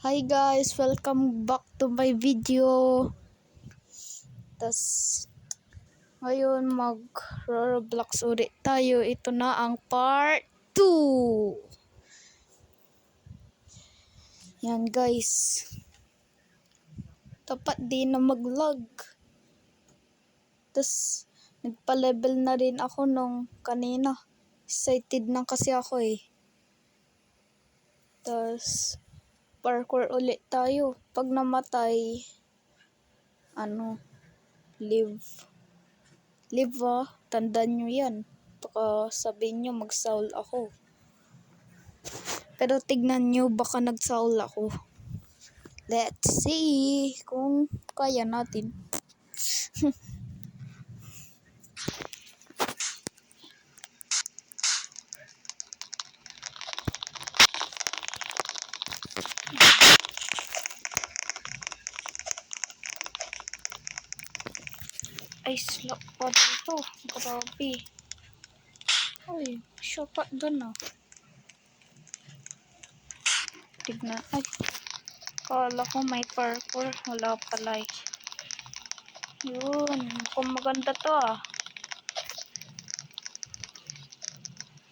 Hi guys, welcome back to my video. Ngayon mag-Roblox ulit tayo. Ito na ang part 2. Yan guys. Tapat din na mag-lag. Nagpa-level na rin ako nung kanina. Excited na kasi ako eh. Parkour ulit tayo. Pag namatay, live tandaan nyo yan. Baka sabihin nyo mag-saul ako. Pero tignan nyo, baka nag-saul ako. Let's see kung kaya natin. Ay, slap pa dito. Grabe. Ay, shortcut dun ah. Tignan. Ay, kala ko may parkour. Wala pala eh. Yun. Kung maganda to ah.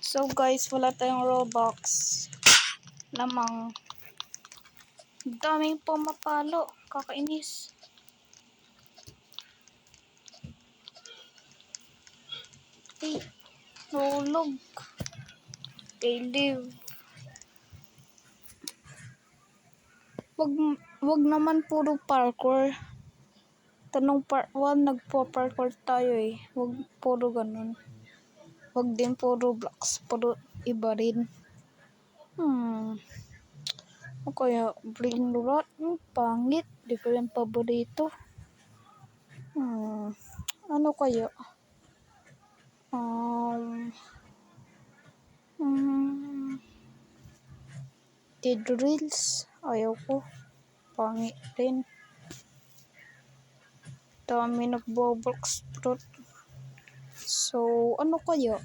So guys, wala tayong Robux. Lamang. Daming pumapalo. Kakainis. Ay, nulog. Okay, live. Wag naman puro parkour. Tanong part 1, nagpo-parkour tayo eh. Wag puro ganun. Wag din puro blocks. Puro iba rin. O kaya, bring rot. Pangit. Di ko yung paborito. Ano kaya? Dead reels. Ayaw ko. Pangit din. Dami nagbo-box fruit. So, ano kaya?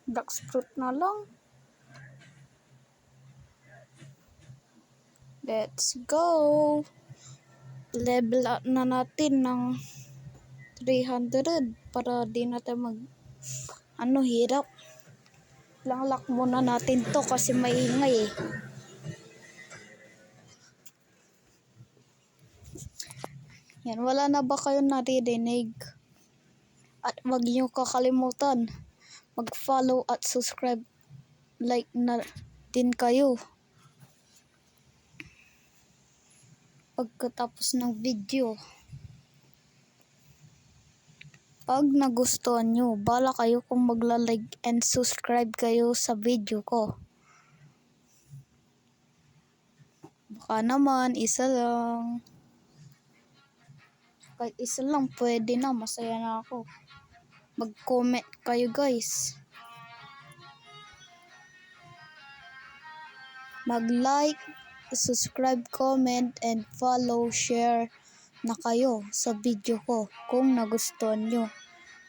Box fruit na lang. Let's go. Level up na natin ng 300 para di natin hirap. Langlak muna natin to kasi maingay eh. Yan, wala na ba kayo naririnig? At wag niyo kakalimutan mag-follow at subscribe, like na din kayo pagkatapos ng video. Pag nagustuhan nyo, bala kayo kung magla-like and subscribe kayo sa video ko. Baka naman isa lang. Kahit isa lang pwede na, masaya na ako. Mag-comment kayo guys. Mag-like, subscribe, comment, and follow, share na kayo sa video ko kung nagustuhan nyo.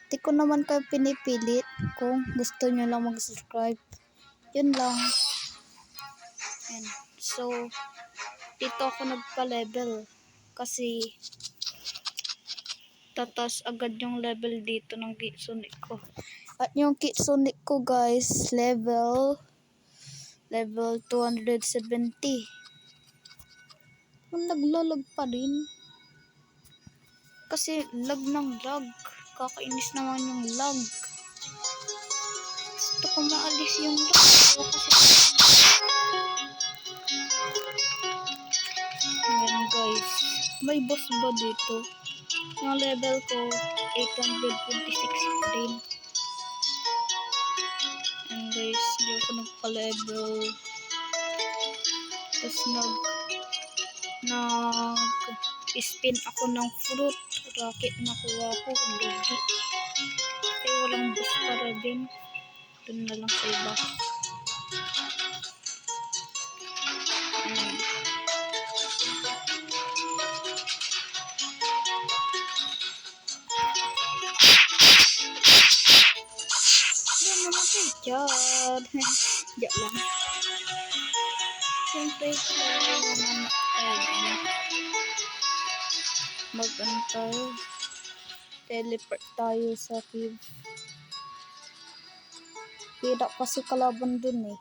Di ko naman kayo pinipilit. Kung gusto nyo lang mag-subscribe, yun lang. And so, dito ako nagpa-level kasi tatas agad yung level dito ng Kitsune ko. At yung Kitsune ko guys, level 270. Kung naglalag pa rin. Kasi lag ng lag. Kakainis naman yung lag. Gusto ko maalis yung lag. Ayan guys. May boss ba dito? Yung level ko 826 din. And guys, hindi ako nagpa-level. Tapos nag-spin ako ng fruit. Rocket nakuha ko. Lugi. Kasi walang boss para din. Doon na lang sa iba. Diyan. Diyan lang. Siyempre, kailangan tayo. Mag-ano tayo. Teleport tayo sa cave. Hirap kasi kalaban dun eh.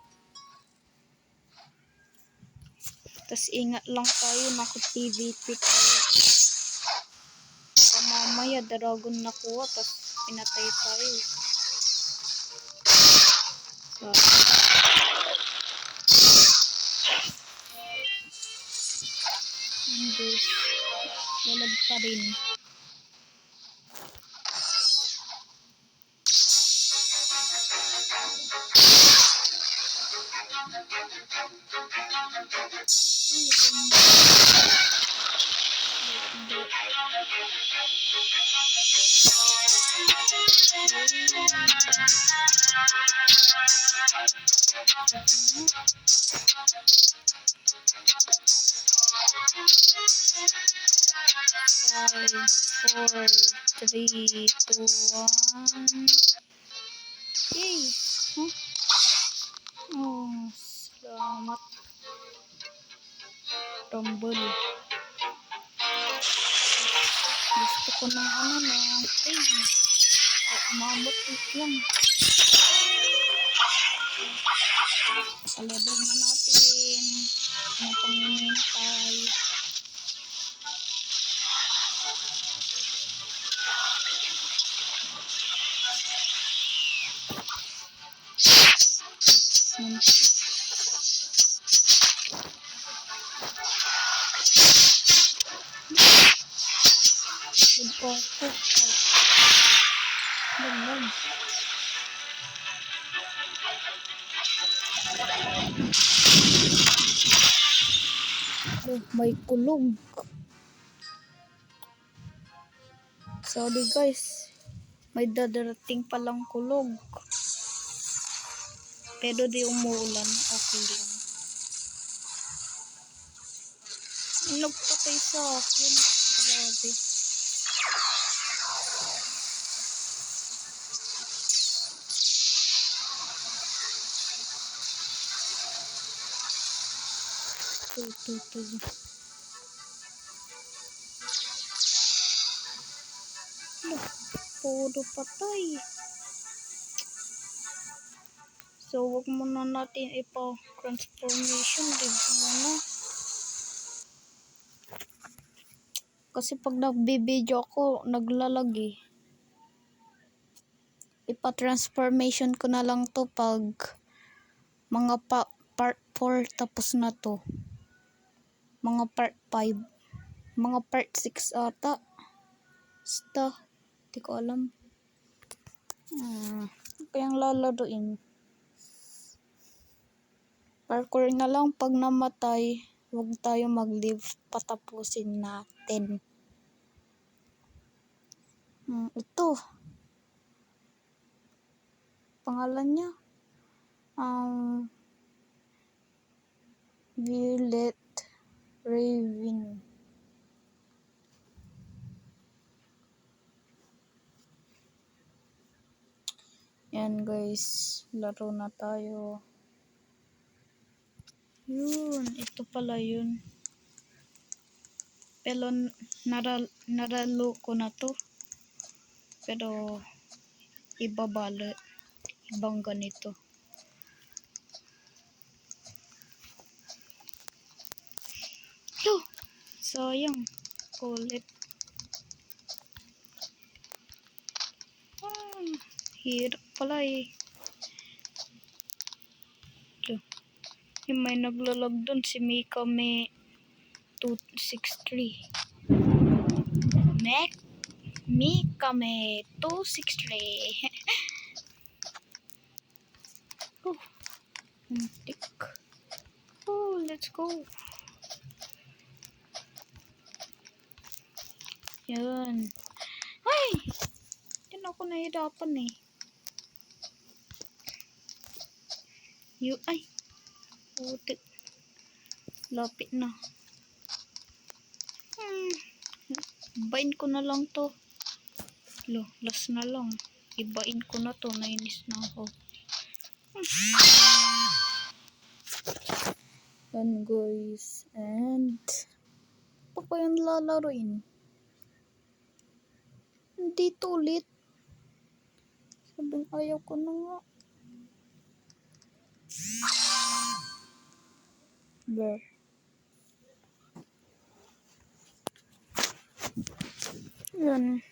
Tas ingat lang tayo, naku-PVP tayo. Mamaya dragon nakuha, tas pinatay tayo. So, guys, lalag pa rin. Five, 4, 3, 2, 1. Yay! Huh? Oh, salamat. Rumble. Gusto ko ng ano na. Umabot lang. Level na natin. Ano pang hinihintay? May kulog. Sorry guys, may dadarating palang kulog. Pero di umuulan, okay lang. Nagpatay sa akin. Grabe. Puro patay. So, wag muna natin ipa-transformation. Dito muna. Kasi pag nag-video ako, naglalag eh. Ipa-transformation ko na lang to pag mga part 4 tapos na to. Mga part 5. Mga part 6 ata. Basta. Hindi ko alam. Kayang lalaruin. Parkour na lang pag namatay. Huwag tayo mag-live. Patapusin natin. Ito. Pangalan niya. Violet Raven. Yan guys. Laro na tayo. Yun. Ito pala yun. Pero naralo ko na to. Pero ibabalo. Ibang ganito. Yo! Sayang. Kulit. Hirap pala eh. Ito. Yung may naglalag dun. Si Mika may 263. Mika may 263. Oh. Tik. Oh, let's go. Yun. Ay! Yan ako nahirapan eh. Ay! Putik. Lapit na. Ibain ko na lang to. Last na lang. Ibain ko na to. Nainis na ako. Yan guys. And pa ko yung lalaroin? Dito ulit. Sabing ayaw ko na nga. There. Yan.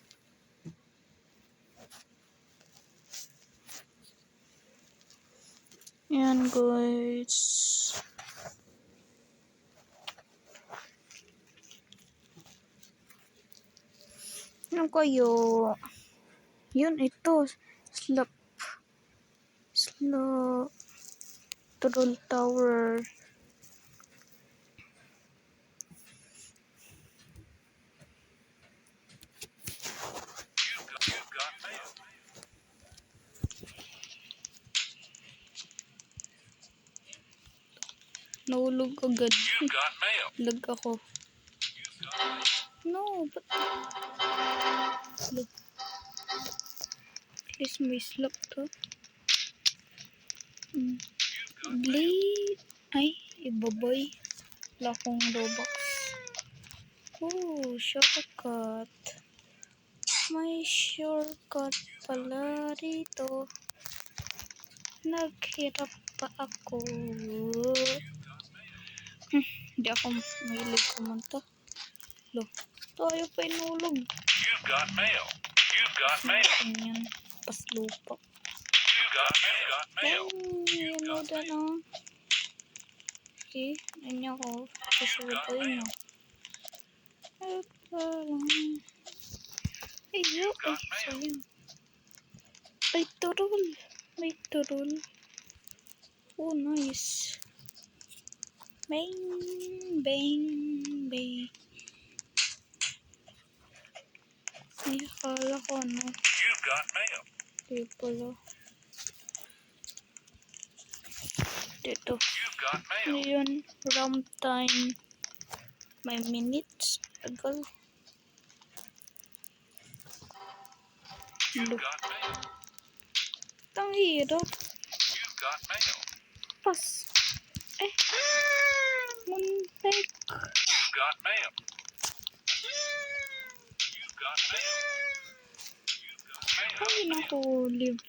Yan guys. Ano kayo? Yun ito. Slap. Troll Tower. Nahulog agad. Lag ako. No, ba't? Lag. At least may slap to. Blade. Ay, ibaboy. Wala akong Robux. Oh, shortcut. May shortcut pala dito. Naghirap pa ako. Hindi ako mahilig kumunta. Lo, tayo pa inulog. You've got mail. You've got mail. Ganyan, paslupa. You've got mail. Ay, ano na no? Okay, ano ako. Susunod pa yun. Ay, parang... Ay, yo. Ay, sayang. Ay, turul. May turul. Oh, nice. Bang, bang, bang. Ay, akala ko ano. You've got mail. Di pala. Dito. You've got mail. Ngayon, round time. May minutes. Tagal. You've got mail. Ang hirap. You've got mail. Pas. Eh. Muntik. You've got mail. You've got mail. You've got mail. Ay, naku. Live.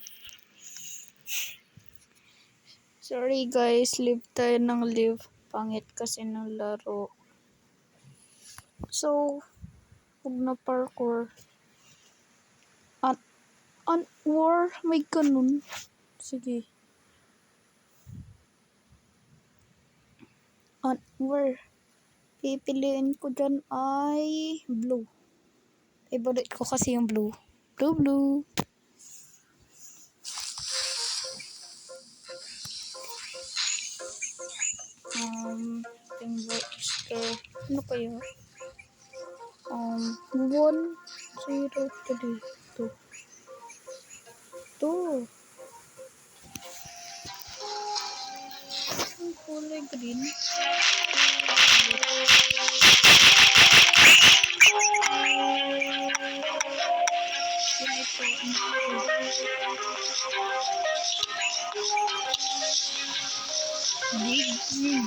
Sorry guys. Live tayo ng live. Pangit kasi ng laro. So, huwag na parkour. War, may ganun. Sige. War. Pipiliin ko dyan ay blue. Favorite ko kasi yung blue. Blue. Favorite scare. Ano kaya? 1, 0, 3, 2. Ang kulay green.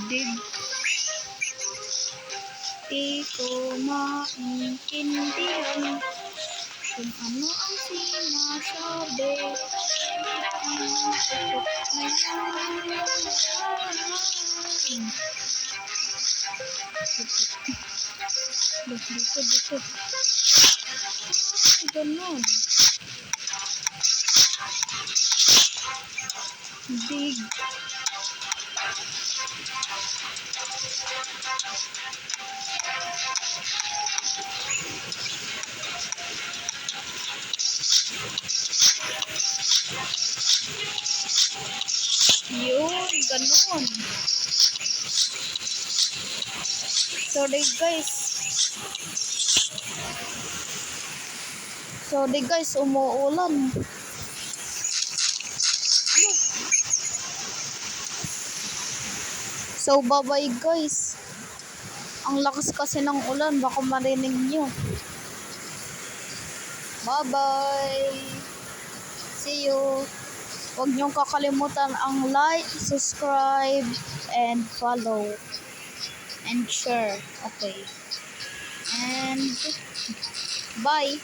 Dig. Di ko maintindihan kung ano ang sinasabi. Dito. Ganon. Dig. Yun, ganon. Sorry guys, umuulan. So, bye-bye guys. Ang lakas kasi ng ulan, baka marinig nyo. Bye-bye. See you. Huwag niyong kakalimutan ang like, subscribe, and follow. And share. Okay. And bye.